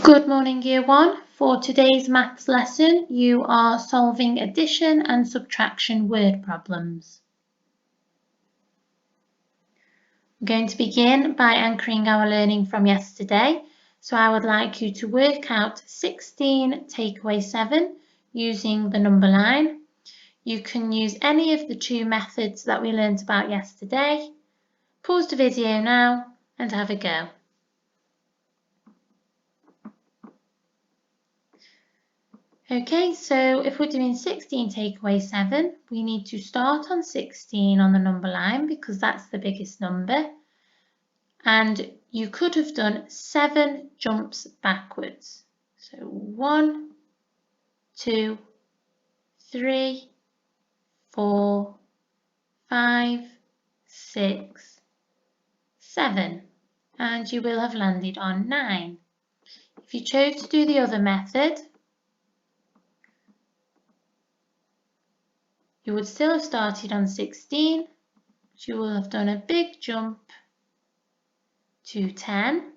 Good morning, Year 1. For today's maths lesson, you are solving addition and subtraction word problems. We're going to begin by anchoring our learning from yesterday. So I would like you to work out 16 take away 7 using the number line. You can use any of the two methods that we learnt about yesterday. Pause the video now and have a go. Okay, so if we're doing 16 take away 7, we need to start on 16 on the number line because that's the biggest number. And you could have done 7 jumps backwards. So 1, 2, 3, 4, 5, 6, 7. And you will have landed on 9. If you chose to do the other method, you would still have started on 16, but you will have done a big jump to 10.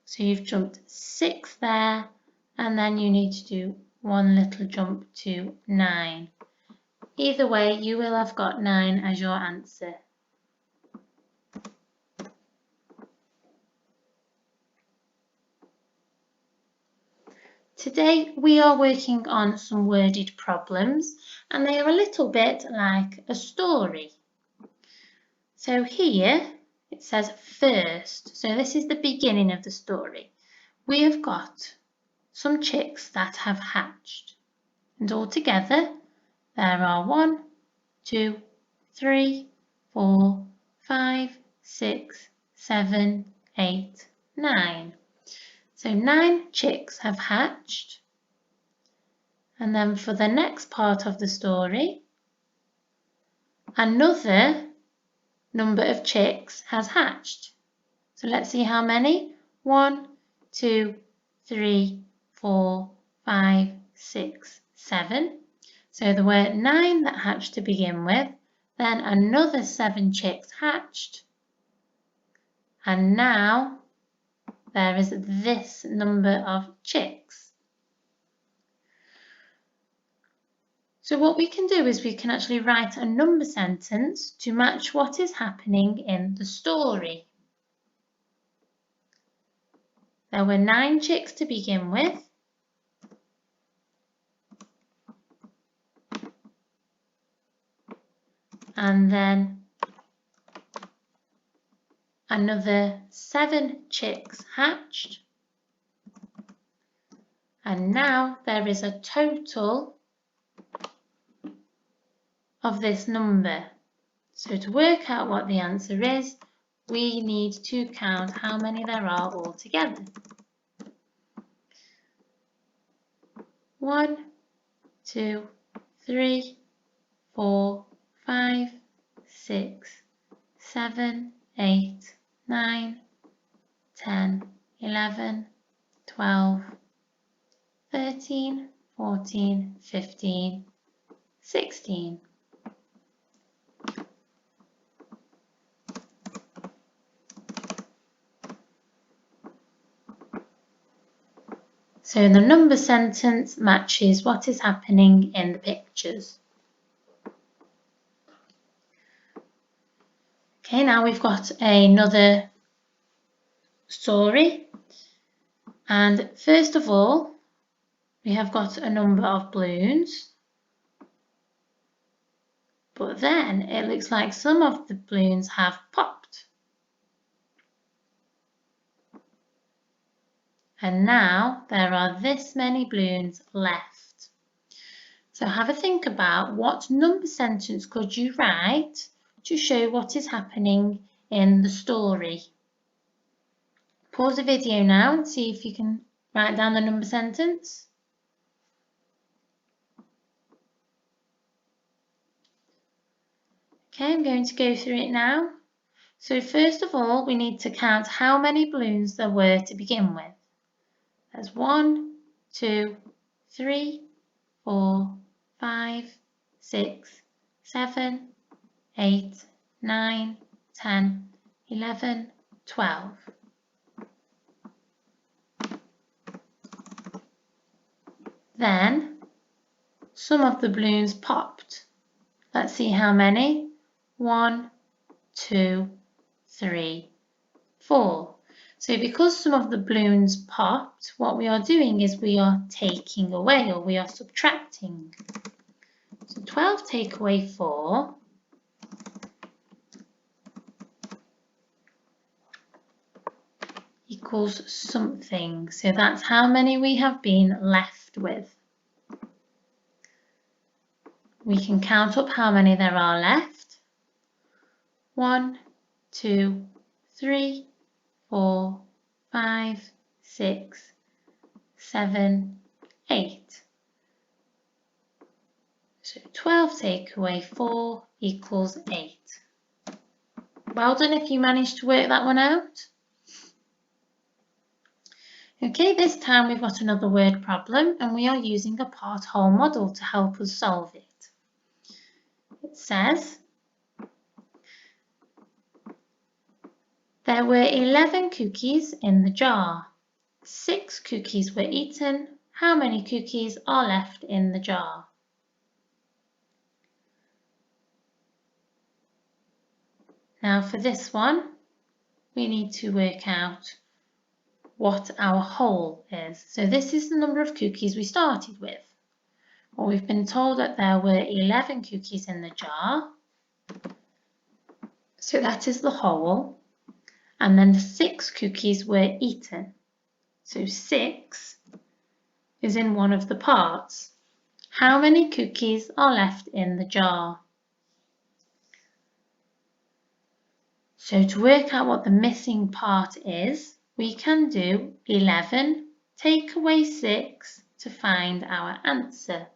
So you've jumped 6 there, and then you need to do one little jump to 9. Either way, you will have got 9 as your answer. Today we are working on some worded problems, and they are a little bit like a story. So here it says first, so this is the beginning of the story. We have got some chicks that have hatched, and altogether there are 1, 2, 3, 4, 5, 6, 7, 8, 9. So 9 chicks have hatched. And then for the next part of the story, another number of chicks has hatched. So let's see how many. 1, 2, 3, 4, 5, 6, 7. So there were 9 that hatched to begin with, then another 7 chicks hatched, and now there is this number of chicks. So what we can do is we can actually write a number sentence to match what is happening in the story. There were 9 chicks to begin with. And then another 7 chicks hatched. And now there is a total of this number. So to work out what the answer is, we need to count how many there are altogether. 1, 2, 3, 4, 5, 6, 7, 8, 9, 10, 11, 12, 13, 14, 15, 16. So the number sentence matches what is happening in the pictures. Okay, now we've got another story. And first of all, we have got a number of balloons. But then it looks like some of the balloons have popped. And now there are this many balloons left. So have a think about what number sentence could you write to show what is happening in the story. Pause the video now and see if you can write down the number sentence. Okay, I'm going to go through it now. So first of all, we need to count how many balloons there were to begin with. There's 1, 2, 3, 4, 5, 6, 7, 8, 9, 10, 11, 12. then some of the balloons popped. Let's see how many. 1, 2, 3, 4. So because some of the balloons popped, what we are doing is we are taking away, or we are subtracting. So 12 take away 4 equals something. So that's how many we have been left with. We can count up how many there are left. 1, 2, 3, 4, 5, 6, 7, 8. So 12 take away 4 equals 8. Well done if you managed to work that one out. Okay, this time we've got another word problem and we are using a part-whole model to help us solve it. It says, there were 11 cookies in the jar. 6 cookies were eaten. How many cookies are left in the jar? Now for this one, we need to work out what our whole is. So this is the number of cookies we started with. Well, we've been told that there were 11 cookies in the jar. So that is the whole. And then the 6 cookies were eaten. So 6 is in one of the parts. How many cookies are left in the jar? So to work out what the missing part is, we can do 11 take away 6 to find our answer.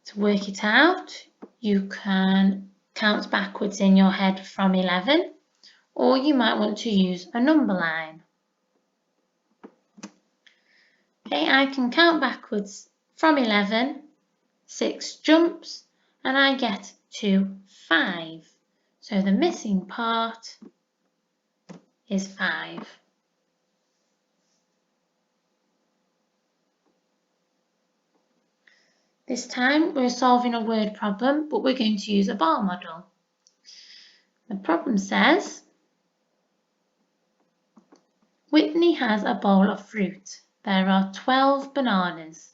To work it out, you can count backwards in your head from 11, or you might want to use a number line. Okay, I can count backwards from 11, 6 jumps, and I get to 5. So the missing part is 5. This time we're solving a word problem, but we're going to use a bar model. The problem says, Whitney has a bowl of fruit. There are 12 bananas.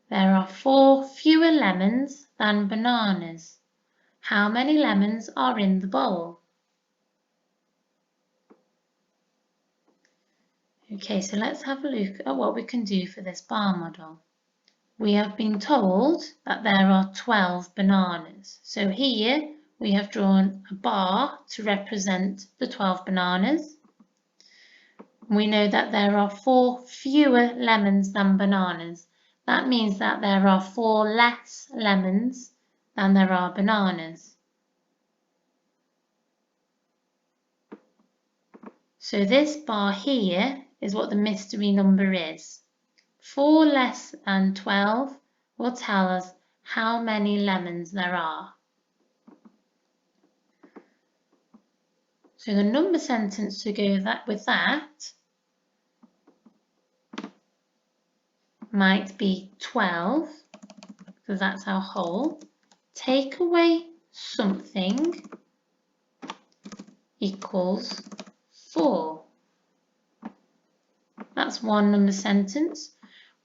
There are 4 fewer lemons than bananas. How many lemons are in the bowl? Okay, so let's have a look at what we can do for this bar model. We have been told that there are 12 bananas. So here we have drawn a bar to represent the 12 bananas. We know that there are 4 fewer lemons than bananas. That means that there are 4 less lemons than there are bananas. So this bar here is what the mystery number is. 4 less than 12 will tell us how many lemons there are. So the number sentence to go with that might be 12, because that's our whole. Take away something equals 4. That's one number sentence.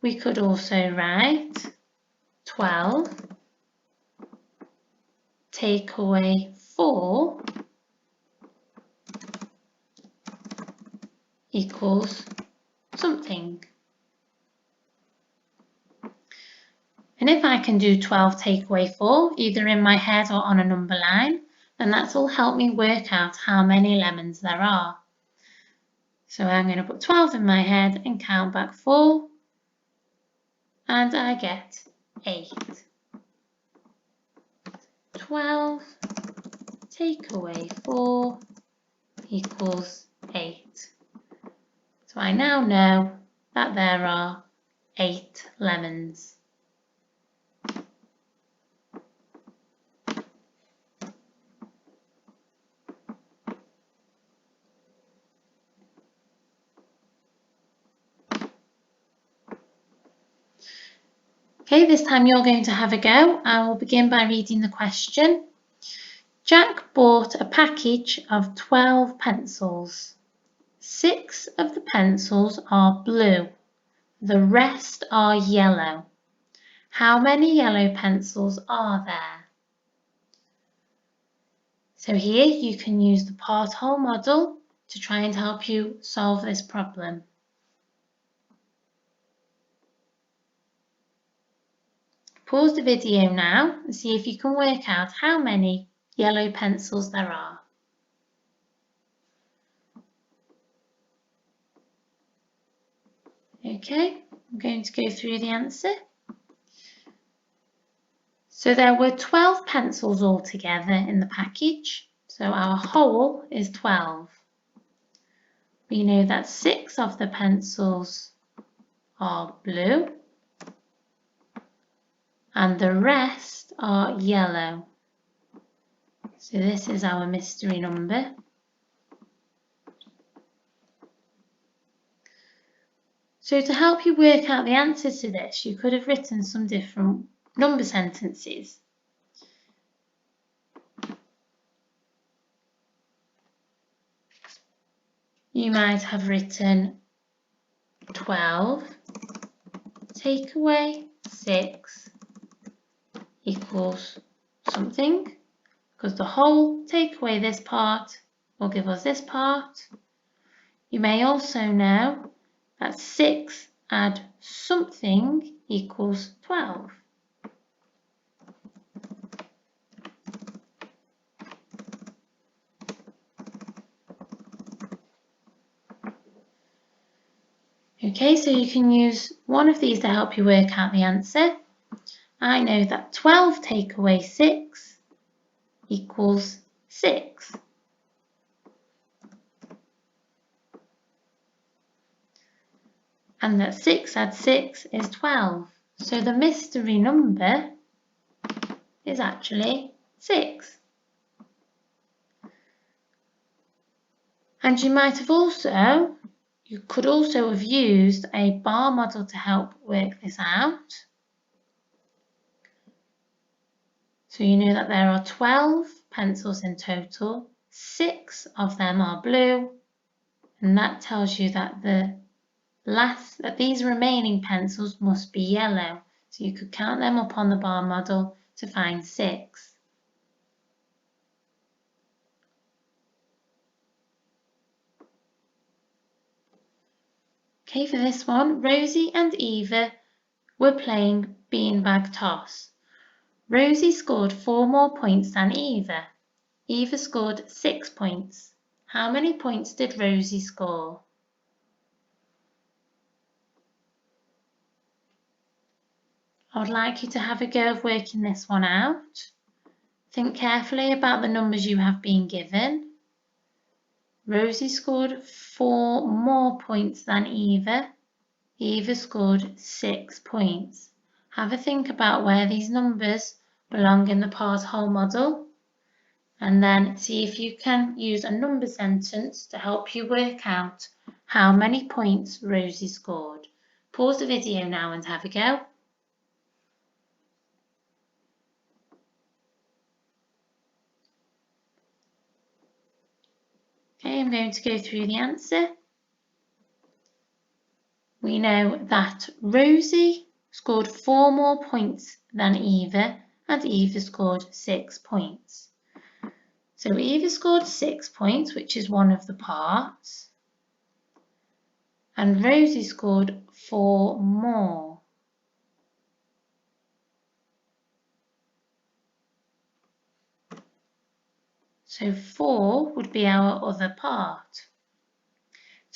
We could also write 12 take away 4 equals something. And if I can do 12 take away 4, either in my head or on a number line, then that's all help me work out how many lemons there are. So I'm going to put 12 in my head and count back 4, and I get 8. 12 take away 4 equals 8. So I now know that there are 8 lemons. Okay, this time you're going to have a go. I will begin by reading the question. Jack bought a package of 12 pencils. 6 of the pencils are blue. The rest are yellow. How many yellow pencils are there? So here you can use the part-whole model to try and help you solve this problem. Pause the video now and see if you can work out how many yellow pencils there are. Okay, I'm going to go through the answer. So there were 12 pencils altogether in the package, so our whole is 12. We know that 6 of the pencils are blue and the rest are yellow. So this is our mystery number. So to help you work out the answer to this, you could have written some different number sentences. You might have written 12 take away 6 equals something, because the whole take away this part will give us this part. You may also know that 6 add something equals 12. Okay, so you can use one of these to help you work out the answer. I know that 12 take away 6 equals 6. And that 6 add 6 is 12. So the mystery number is actually 6. And you could also have used a bar model to help work this out. So you know that there are 12 pencils in total, 6 of them are blue, and that tells you that these remaining pencils must be yellow. So you could count them up on the bar model to find 6. Okay, for this one, Rosie and Eva were playing beanbag toss. Rosie scored 4 more points than Eva. Eva scored 6 points. How many points did Rosie score? I would like you to have a go of working this one out. Think carefully about the numbers you have been given. Rosie scored 4 more points than Eva. Eva scored 6 points. Have a think about where these numbers belong in the part-whole model, and then see if you can use a number sentence to help you work out how many points Rosie scored. Pause the video now and have a go. Okay, I'm going to go through the answer. We know that Rosie scored 4 more points than Eva, and Eva scored 6 points. So Eva scored 6 points, which is one of the parts, and Rosie scored 4 more. So 4 would be our other part.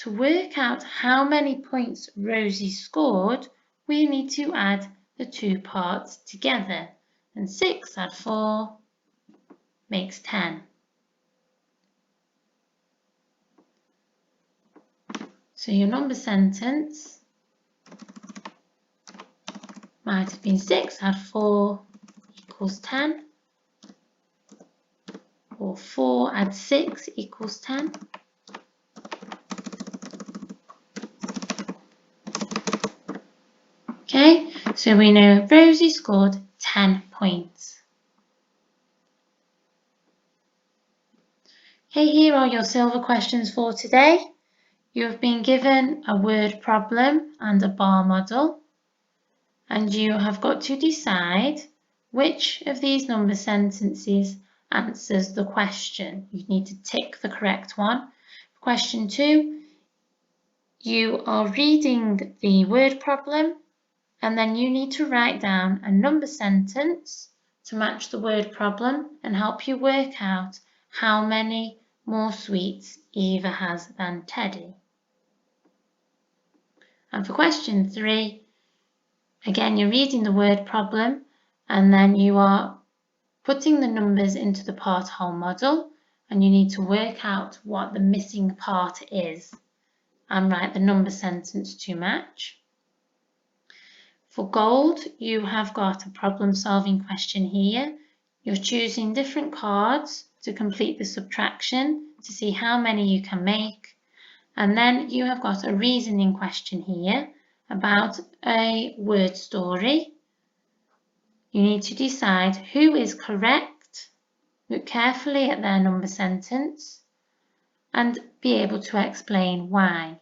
To work out how many points Rosie scored, we need to add the 2 parts together, and 6 add 4 makes 10. So your number sentence might have been 6 add 4 equals 10, or 4 add 6 equals 10. Okay, So we know Rosie scored 10 points. Okay, here are your silver questions for today. You have been given a word problem and a bar model, and you have got to decide which of these number sentences answers the question. You need to tick the correct one. Question 2, you are reading the word problem and then you need to write down a number sentence to match the word problem and help you work out how many more sweets Eva has than Teddy. And for question 3, again, you're reading the word problem and then you are putting the numbers into the part whole model and you need to work out what the missing part is and write the number sentence to match. For gold, you have got a problem solving question here. You're choosing different cards to complete the subtraction to see how many you can make. And then you have got a reasoning question here about a word story. You need to decide who is correct, look carefully at their number sentence, and be able to explain why.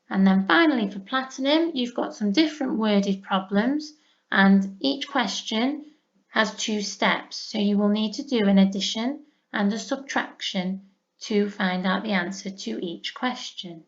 And then finally for platinum, you've got some different worded problems and each question has 2 steps. So you will need to do an addition and a subtraction to find out the answer to each question.